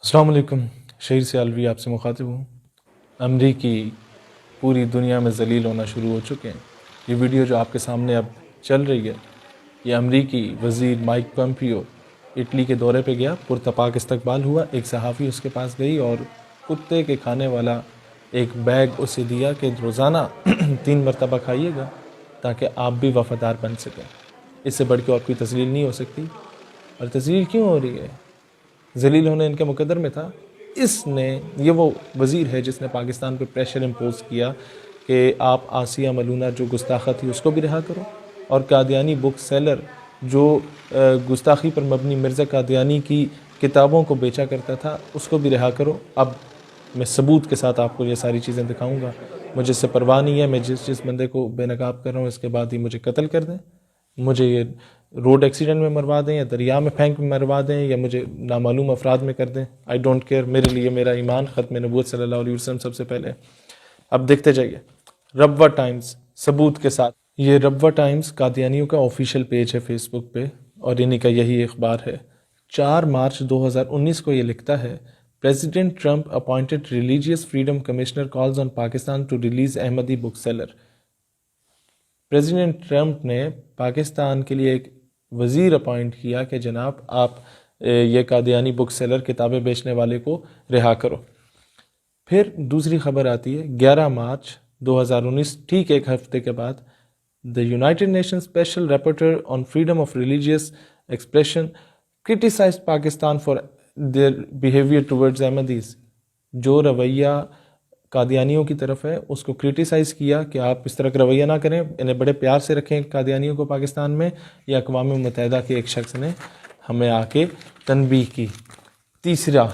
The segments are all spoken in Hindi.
अस्सलाम वालेकुम। शहीर से अलवी आपसे मुखातिब हूँ। अमरीकी पूरी दुनिया में ज़लील होना शुरू हो चुके हैं। ये वीडियो जो आपके सामने अब चल रही है, ये अमरीकी वज़ीर माइक पोम्पियो इटली के दौरे पे गया, पुरतपाक इस्तकबाल हुआ। एक सहाफ़ी उसके पास गई और कुत्ते के खाने वाला एक बैग उसे दिया कि रोज़ाना 3 मरतबा खाइएगा ताकि आप भी वफ़ादार बन सकें। इससे बढ़ के और कोई तज़लील नहीं हो सकती। और तज़लील क्यों हो रही है? जलील होने इनके मुकद्दर में था। इसने, ये वो वज़ीर है जिसने पाकिस्तान पे प्रेशर इम्पोज़ किया कि आप आसिया मलूना जो गुस्ताखा थी उसको भी रिहा करो, और कादियानी बुक सेलर जो गुस्ताखी पर मबनी मिर्ज़ा कादियानी की किताबों को बेचा करता था उसको भी रिहा करो। अब मैं सबूत के साथ आपको ये सारी चीज़ें दिखाऊंगा। मुझे इससे परवाह नहीं है, मैं जिस बंदे को बेनकाब कर रहा हूँ इसके बाद ही मुझे कत्ल कर दें, मुझे ये रोड एक्सीडेंट में मरवा दें या दरिया में फेंक मरवा दें या मुझे नामालूम अफराद में कर दें, आई डोंट केयर। मेरे लिए मेरा ईमान ख़त्म नबूवत सल्लल्लाहु अलैहि वसल्लम सबसे पहले। अब देखते जाइए रब्वा टाइम्स सबूत के साथ। ये रब्वा टाइम्स कादियानियों का ऑफिशियल पेज है फेसबुक पे और इन्हीं का यही अखबार है। 4 मार्च 2019 को ये लिखता है, president Trump appointed religious freedom commissioner calls on Pakistan to release Ahmadi bookseller. President Trump ने पाकिस्तान के लिए एक वज़ीर अपॉइंट किया कि जनाब आप ये कादियानी बुक सेलर किताबें बेचने वाले को रिहा करो। फिर दूसरी खबर आती है 11 मार्च 2019, ठीक एक हफ्ते के बाद, the United Nation special rapporteur on freedom of religious expression criticised Pakistan for their behaviour towards Ahmadis. जो रवैया कादियानियों की तरफ है उसको क्रिटिसाइज़ किया कि आप इस तरह का रवैया ना करें, इन्हें बड़े प्यार से रखें कादियानियों को पाकिस्तान में। या अक़वाम मुत्तहिदा के एक शख्स ने हमें आके तनबीह की। तीसरा,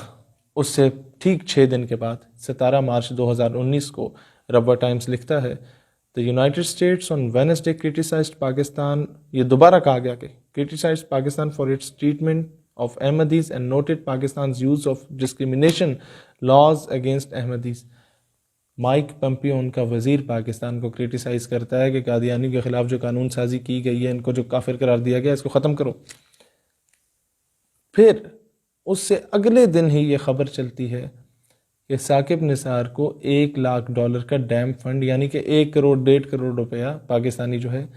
उससे ठीक 6 दिन के बाद 17 मार्च 2019 को रब्बा टाइम्स लिखता है, the United states on Wednesday criticised Pakistan, ये दोबारा कहा गया कि criticised Pakistan for its treatment of Ahmadis and noted Pakistan's use of discrimination laws against Ahmadis। Mike Pompeo उनका वज़ीर पाकिस्तान को क्रिटिसाइज़ करता है कि कादियानी के ख़िलाफ़ जो कानून साजी की गई है, इनको जो काफिर करार दिया गया, इसको ख़त्म करो। फिर उससे अगले दिन ही ये ख़बर चलती है कि साकिब निसार को $1 लाख का डैम फंड यानी कि 1 करोड़ 1.5 करोड़ रुपया पाकिस्तानी जो है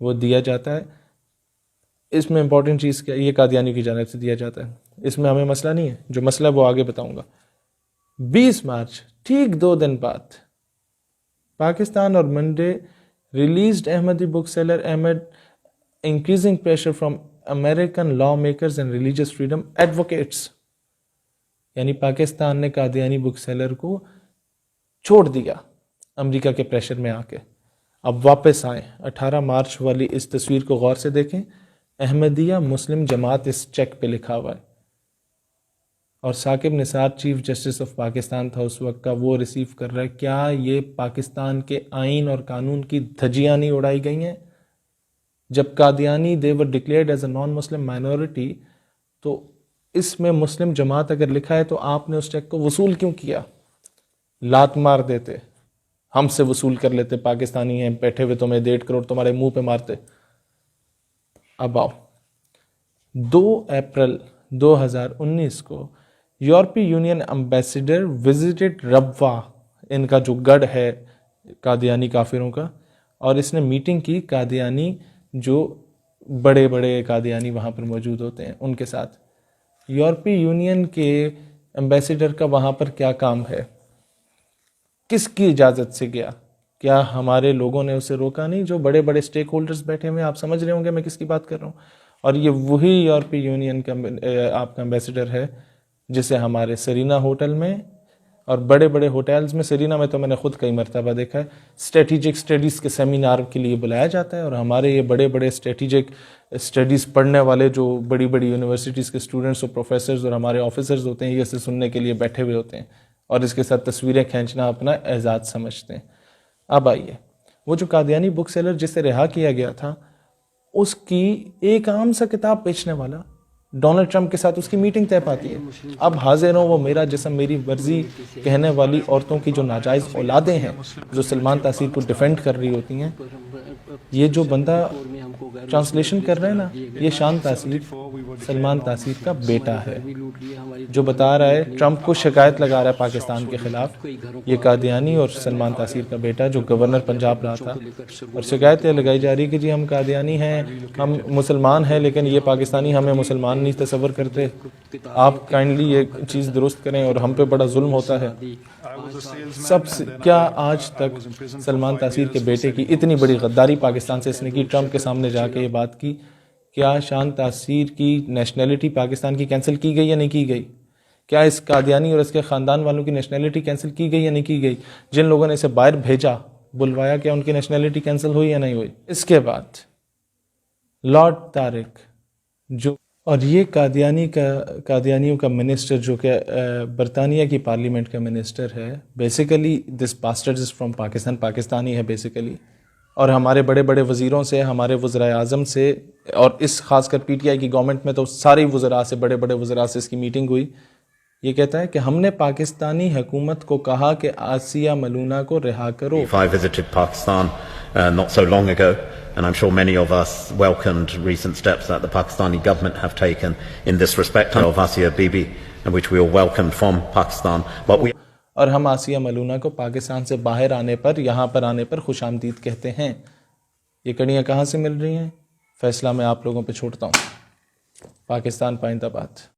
वो दिया जाता है। इसमें इंपॉर्टेंट चीज़ क्या, ये कादियानी की जानिब से दिया जाता है। इसमें हमें मसला नहीं है, जो मसला वो आगे बताऊंगा। 20 मार्च, ठीक 2 दिन बाद, पाकिस्तान और Monday released Ahmadi bookseller Ahmed increasing pressure from American lawmakers and religious freedom advocates. यानी पाकिस्तान ने कादियानी बुक सेलर को छोड़ दिया अमेरिका के प्रेशर में आके। अब वापस आए। 18 मार्च वाली इस तस्वीर को गौर से देखें, अहमदिया मुस्लिम जमात इस चेक पे लिखा हुआ है और Saqib Nisar chief justice of Pakistan था उस वक्त का, वो रिसीव कर रहा है। क्या ये पाकिस्तान के आइन और कानून की धज्जियां नहीं उड़ाई गई हैं? जब Qadiani they were declared as a non Muslim minority, तो इसमें मुस्लिम जमात अगर लिखा है तो आपने उस चेक को वसूल क्यों किया? लात मार देते, हमसे वसूल कर लेते, पाकिस्तानी हैं बैठे हुए, तुम्हें 1.5 करोड़ तुम्हारे मुंह पे मारते। अब आओ, 2 अप्रैल 2019 को यूरोपीय यूनियन एम्बेसडर विजिटेड रब्वा, इनका जो गढ़ है कादियानी काफिरों का, और इसने मीटिंग की कादियानी जो बड़े बड़े कादियानी वहाँ पर मौजूद होते हैं उनके साथ। यूरोपीय यूनियन के एम्बेसडर का वहाँ पर क्या काम है? किसकी इजाज़त से गया? क्या हमारे लोगों ने उसे रोका नहीं? जो बड़े बड़े स्टेक होल्डर्स बैठे हुए हैं, आप समझ रहे होंगे मैं किसकी बात कर रहा हूँ। और ये वही यूरोपीय यूनियन का आपका एम्बेसडर है जिसे हमारे सरीना होटल में और बड़े बड़े होटल्स में, सरीना में तो मैंने खुद कई मरतबा देखा है, स्ट्रेटिजिक स्टडीज़ के सेमिनार के लिए बुलाया जाता है। और हमारे ये बड़े बड़े स्ट्रेटिजिक स्टडीज़ पढ़ने वाले जो बड़ी बड़ी यूनिवर्सिटीज़ के स्टूडेंट्स और प्रोफेसर्स और हमारे ऑफिसर्स होते हैं, ये इसे सुनने के लिए बैठे हुए होते हैं और इसके साथ तस्वीरें खींचना अपना एजाज़ समझते हैं। अब आइए, वो जो कादियानी बुक सेलर जिसे रिहा किया गया था, उसकी एक आम सा किताब बेचने वाला डोनाल्ड ट्रंप के साथ उसकी मीटिंग तय पाती है। अब हाजिर हो वो मेरा जिस्म मेरी मर्जी कहने वाली औरतों की जो नाजायज़ औलादें हैं जो सलमान तासीर को डिफेंड कर रही होती हैं, ये जो बंदा ट्रांसलेशन कर रहे हैं ना, ये शान तासीर सलमान तासीर का बेटा है, जो बता रहा है, ट्रंप को शिकायत लगा रहा है पाकिस्तान के खिलाफ, ये कादियानी और सलमान तासीर का बेटा जो गवर्नर पंजाब रहा था, और शिकायत ये लगाई जा रही है कि जी हम कादियानी हैं, हम मुसलमान हैं, लेकिन ये पाकिस्तानी हमें मुसलमान नहीं तस्वर करते, आप काइंडली ये चीज़ दुरुस्त करें और हम पे बड़ा जुल्म होता है। सबसे क्या आज तक सलमान तासीर के बेटे की इतनी बड़ी गद्दारी पाकिस्तान से इसने की, ट्रंप के सामने जाके ये बात की, क्या शान तासीर की नेशनलिटी पाकिस्तान की कैंसिल की गई या नहीं की गई? क्या इस कादियानी और इसके ख़ानदान वालों की नेशनलिटी कैंसिल की गई या नहीं की गई? जिन लोगों ने इसे बाहर भेजा, बुलवाया, क्या उनकी नेशनलिटी कैंसिल हुई या नहीं हुई? इसके बाद लॉर्ड तारिक, जो और ये कादियानियों का मिनिस्टर, जो कि बरतानिया की पार्लियामेंट का मिनिस्टर है, basically this bastard is from Pakistan, Pakistani है बेसिकली, और हमारे बड़े बड़े वज़ीरों से, हमारे वज़राए आज़म से, और इस खासकर पीटीआई की गवर्नमेंट में तो सारे वज़रा से, बड़े बड़े वज़रा से इसकी मीटिंग हुई। ये कहता है कि हमने पाकिस्तानी हुकूमत को कहा कि आसिया मलूना को रिहा करो। I visited Pakistan not so long ago, and I'm sure many of us welcomed recent steps that the Pakistani government have taken in this respect of Asia Bibi, which we all welcomed from Pakistan. But we और हम आसिया मलूना को पाकिस्तान से बाहर आने पर, यहाँ पर आने पर खुशामदीद कहते हैं। ये कड़ियाँ कहाँ से मिल रही हैं? फैसला मैं आप लोगों पे छोड़ता हूँ। पाकिस्तान पाइंदाबाद।